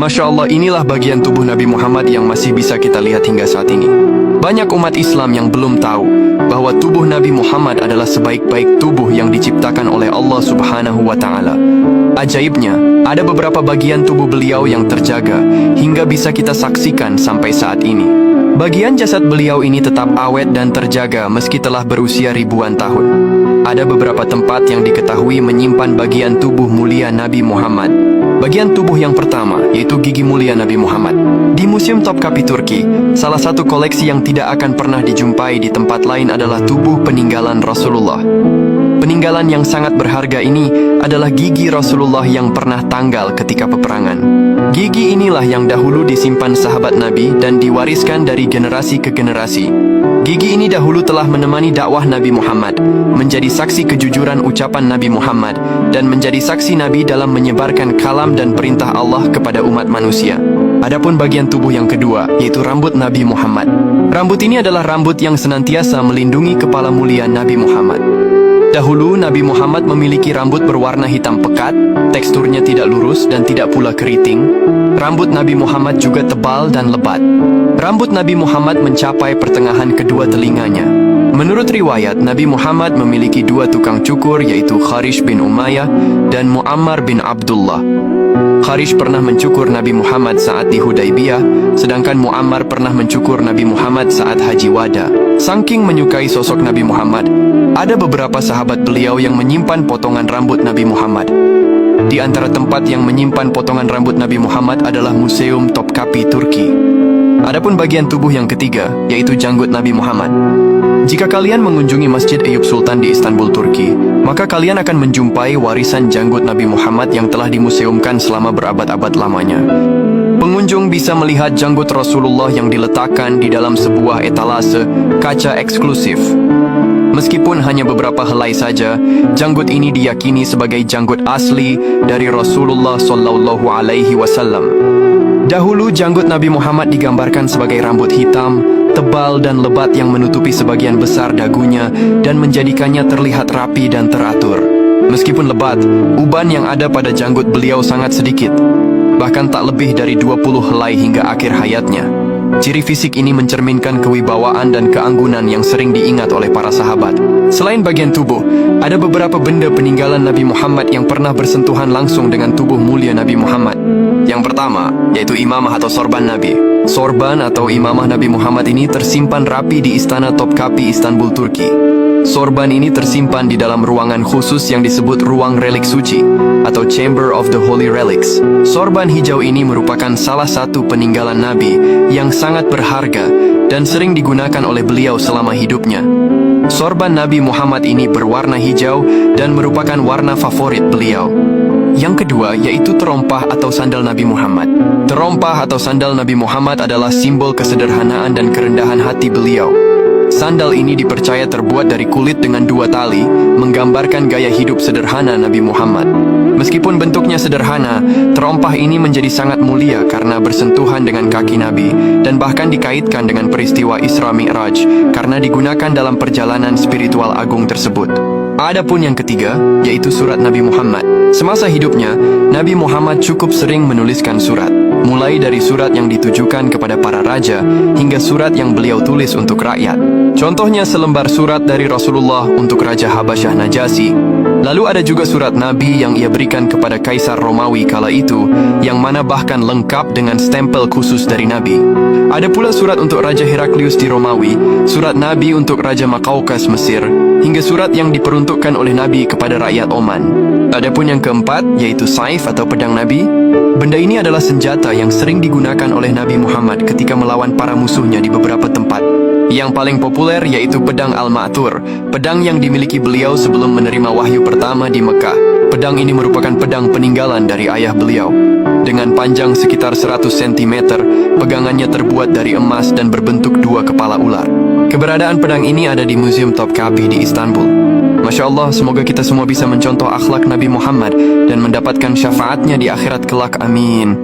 Masya Allah, inilah bagian tubuh Nabi Muhammad yang masih bisa kita lihat hingga saat ini. Banyak umat Islam yang belum tahu bahwa tubuh Nabi Muhammad adalah sebaik-baik tubuh yang diciptakan oleh Allah Subhanahu wa Ta'ala. Ajaibnya, ada beberapa bagian tubuh beliau yang terjaga hingga bisa kita saksikan sampai saat ini. Bagian jasad beliau ini tetap awet dan terjaga meski telah berusia ribuan tahun. Ada beberapa tempat yang diketahui menyimpan bagian tubuh mulia Nabi Muhammad. Bagian tubuh yang pertama, yaitu gigi mulia Nabi Muhammad. Di Museum Topkapi Turki, salah satu koleksi yang tidak akan pernah dijumpai di tempat lain adalah tubuh peninggalan Rasulullah. Peninggalan yang sangat berharga ini adalah gigi Rasulullah yang pernah tanggal ketika peperangan. Gigi inilah yang dahulu disimpan sahabat Nabi dan diwariskan dari generasi ke generasi. Gigi ini dahulu telah menemani dakwah Nabi Muhammad, menjadi saksi kejujuran ucapan Nabi Muhammad, dan menjadi saksi Nabi dalam menyebarkan kalam dan perintah Allah kepada umat manusia. Adapun bagian tubuh yang kedua, yaitu rambut Nabi Muhammad. Rambut ini adalah rambut yang senantiasa melindungi kepala mulia Nabi Muhammad. Dahulu Nabi Muhammad memiliki rambut berwarna hitam pekat, teksturnya tidak lurus dan tidak pula keriting. Rambut Nabi Muhammad juga tebal dan lebat. Rambut Nabi Muhammad mencapai pertengahan kedua telinganya. Menurut riwayat, Nabi Muhammad memiliki dua tukang cukur, yaitu Kharish bin Umayyah dan Muammar bin Abdullah. Kharish pernah mencukur Nabi Muhammad saat di Hudaybiyah, sedangkan Muammar pernah mencukur Nabi Muhammad saat Haji Wada. Saking menyukai sosok Nabi Muhammad, ada beberapa sahabat beliau yang menyimpan potongan rambut Nabi Muhammad. Di antara tempat yang menyimpan potongan rambut Nabi Muhammad adalah Museum Topkapi Turki. Adapun bagian tubuh yang ketiga, yaitu janggut Nabi Muhammad. Jika kalian mengunjungi Masjid Eyüp Sultan di Istanbul, Turki, maka kalian akan menjumpai warisan janggut Nabi Muhammad yang telah dimuseumkan selama berabad-abad lamanya. Pengunjung bisa melihat janggut Rasulullah yang diletakkan di dalam sebuah etalase kaca eksklusif. Meskipun hanya beberapa helai saja, janggut ini diyakini sebagai janggut asli dari Rasulullah Sallallahu Alaihi Wasallam. Dahulu janggut Nabi Muhammad digambarkan sebagai rambut hitam, tebal dan lebat yang menutupi sebagian besar dagunya dan menjadikannya terlihat rapi dan teratur. Meskipun lebat, uban yang ada pada janggut beliau sangat sedikit, bahkan tak lebih dari 20 helai hingga akhir hayatnya. Ciri fisik ini mencerminkan kewibawaan dan keanggunan yang sering diingat oleh para sahabat. Selain bagian tubuh, ada beberapa benda peninggalan Nabi Muhammad yang pernah bersentuhan langsung dengan tubuh mulia Nabi Muhammad. Yang pertama, yaitu imamah atau sorban Nabi. Sorban atau imamah Nabi Muhammad ini tersimpan rapi di Istana Topkapi, Istanbul, Turki. Sorban ini tersimpan di dalam ruangan khusus yang disebut ruang relik suci atau Chamber of the Holy Relics. Sorban hijau ini merupakan salah satu peninggalan Nabi yang sangat berharga dan sering digunakan oleh beliau selama hidupnya. Sorban Nabi Muhammad ini berwarna hijau dan merupakan warna favorit beliau. Yang kedua, yaitu terompah atau sandal Nabi Muhammad. Terompah atau sandal Nabi Muhammad adalah simbol kesederhanaan dan kerendahan hati beliau. Sandal ini dipercaya terbuat dari kulit dengan 2 tali, menggambarkan gaya hidup sederhana Nabi Muhammad. Meskipun bentuknya sederhana, terompah ini menjadi sangat mulia karena bersentuhan dengan kaki Nabi dan bahkan dikaitkan dengan peristiwa Isra Mi'raj karena digunakan dalam perjalanan spiritual agung tersebut. Adapun yang ketiga, yaitu surat Nabi Muhammad. Semasa hidupnya, Nabi Muhammad cukup sering menuliskan surat, mulai dari surat yang ditujukan kepada para raja hingga surat yang beliau tulis untuk rakyat. Contohnya selembar surat dari Rasulullah untuk Raja Habasyah Najasyi. Lalu ada juga surat Nabi yang ia berikan kepada Kaisar Romawi kala itu, yang mana bahkan lengkap dengan stempel khusus dari Nabi. Ada pula surat untuk Raja Heraklius di Romawi, surat Nabi untuk Raja Makaukas Mesir, hingga surat yang diperuntukkan oleh Nabi kepada rakyat Oman. Adapun yang keempat, yaitu saif atau pedang Nabi. Benda ini adalah senjata yang sering digunakan oleh Nabi Muhammad ketika melawan para musuhnya di beberapa tempat. Yang paling populer yaitu pedang Al-Ma'thur, pedang yang dimiliki beliau sebelum menerima wahyu pertama di Mekah. Pedang ini merupakan pedang peninggalan dari ayah beliau. Dengan panjang sekitar 100 cm, pegangannya terbuat dari emas dan berbentuk 2 kepala ular. Keberadaan pedang ini ada di Museum Topkapi di Istanbul. Masya Allah, semoga kita semua bisa mencontoh akhlak Nabi Muhammad dan mendapatkan syafaatnya di akhirat kelak. Amin.